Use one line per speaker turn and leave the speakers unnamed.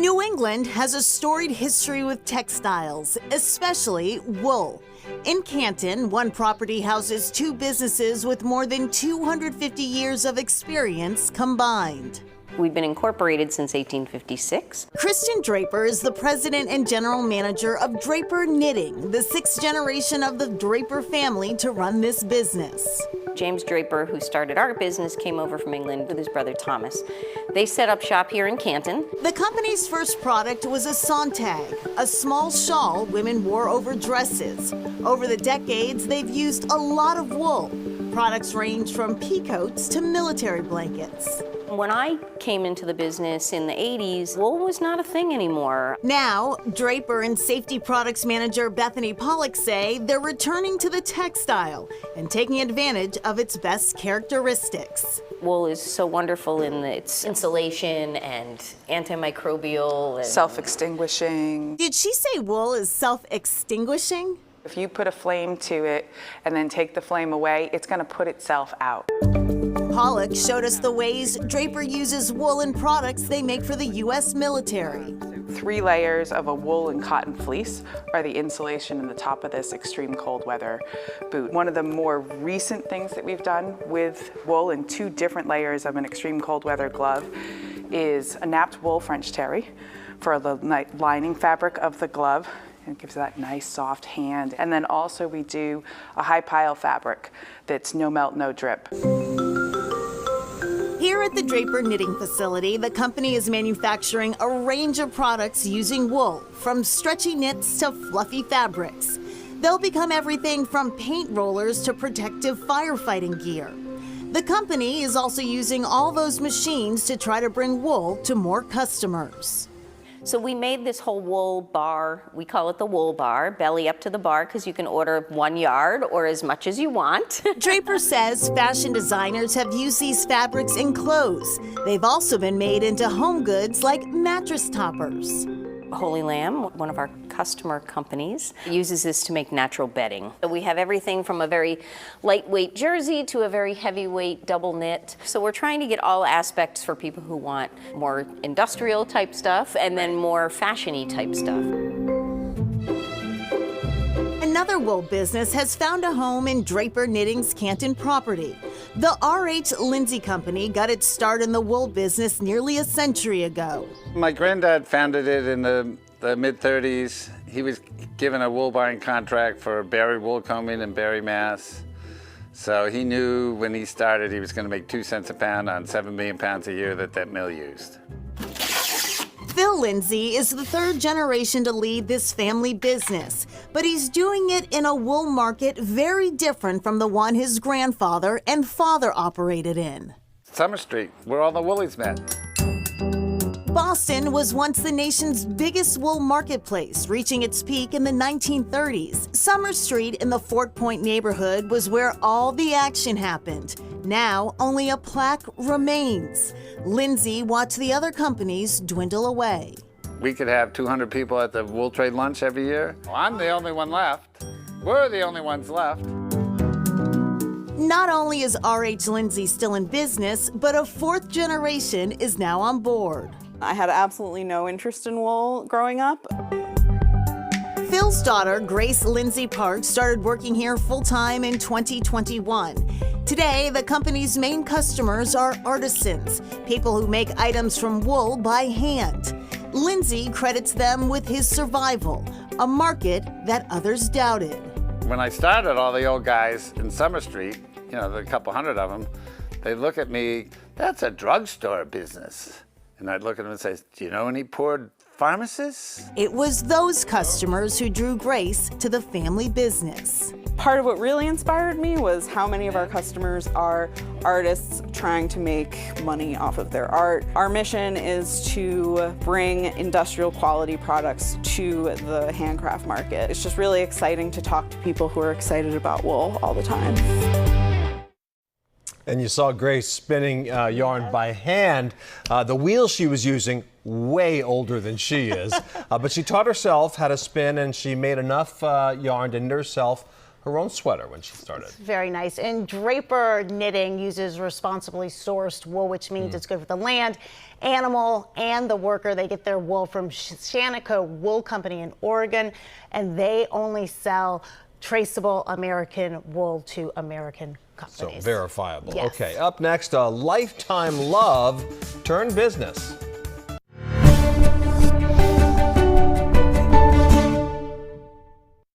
New England has a storied history with textiles, especially wool. In Canton, one property houses two businesses with more than 250 years of experience combined.
We've been incorporated since 1856.
Kristen Draper is the president and general manager of Draper Knitting, the sixth generation of the Draper family to run this business.
James Draper, who started our business, came over from England with his brother Thomas. They set up shop here in Canton.
The company's first product was a Sontag, a small shawl women wore over dresses. Over the decades, they've used a lot of wool. Products range from peacoats to military blankets.
When I came into the business in the 80s, wool was not a thing anymore.
Now, Draper and safety products manager Bethany Pollock say they're returning to the textile and taking advantage of its best characteristics.
Wool is so wonderful in its insulation and antimicrobial. And
self-extinguishing.
Did she say wool is self-extinguishing?
If you put a flame to it and then take the flame away, it's going to put itself out.
Pollock showed us the ways Draper uses wool in products they make for the U.S. military.
3 layers of a wool and cotton fleece are the insulation in the top of this extreme cold weather boot. One of the more recent things that we've done with wool and 2 different layers of an extreme cold weather glove is a napped wool French terry for the lining fabric of the glove. It gives that nice soft hand. And then also we do a high pile fabric that's no melt, no drip.
Here at the Draper Knitting Facility, the company is manufacturing a range of products using wool, from stretchy knits to fluffy fabrics. They'll become everything from paint rollers to protective firefighting gear. The company is also using all those machines to try to bring wool to more customers.
So we made this whole wool bar. We call it the wool bar, belly up to the bar, because you can order 1 yard or as much as you want.
Draper says fashion designers have used these fabrics in clothes. They've also been made into home goods like mattress toppers.
Holy Lamb, one of our customer companies, uses this to make natural bedding. So we have everything from a very lightweight jersey to a very heavyweight double knit. So we're trying to get all aspects for people who want more industrial type stuff and then more fashion-y type stuff.
Another wool business has found a home in Draper Knitting's Canton property. The R.H. Lindsay Company got its start in the wool business nearly a century ago.
My granddad founded it in the mid-30s. He was given a wool buying contract for Barry Wool Combing in Barry, Mass. So he knew when he started he was going to make 2 cents a pound on 7 million pounds a year that mill used.
Phil Lindsay is the third generation to lead this family business, but he's doing it in a wool market very different from the one his grandfather and father operated in.
Summer Street, where all the woolies met.
Boston was once the nation's biggest wool marketplace, reaching its peak in the 1930s. Summer Street in the Fort Point neighborhood was where all the action happened. Now, only a plaque remains. Lindsay watched the other companies dwindle away.
We could have 200 people at the Wool Trade Lunch every year. Well, I'm the only one left. We're the only ones left.
Not only is R.H. Lindsay still in business, but a 4th generation is now on board.
I had absolutely no interest in wool growing up.
Phil's daughter, Grace Lindsay Park, started working here full-time in 2021. Today, the company's main customers are artisans, people who make items from wool by hand. Lindsay credits them with his survival, a market that others doubted.
When I started, all the old guys in Summer Street, you know, a couple hundred of them, they'd look at me, that's a drugstore business. And I'd look at them and say, do you know any poor pharmacists?
It was those customers who drew Grace to the family business.
Part of what really inspired me was how many of our customers are artists trying to make money off of their art. Our mission is to bring industrial quality products to the handcraft market. It's just really exciting to talk to people who are excited about wool all the time.
And you saw Grace spinning yarn by hand. The wheel she was using, way older than she is. But she taught herself how to spin, and she made enough yarn to knit herself her own sweater when she started.
Very nice. And Draper Knitting uses responsibly sourced wool, which means it's good for the land, animal, and the worker. They get their wool from Shaniko Wool Company in Oregon, and they only sell traceable American wool to American companies.
So verifiable.
Yes.
Okay, up next, a lifetime love turned business.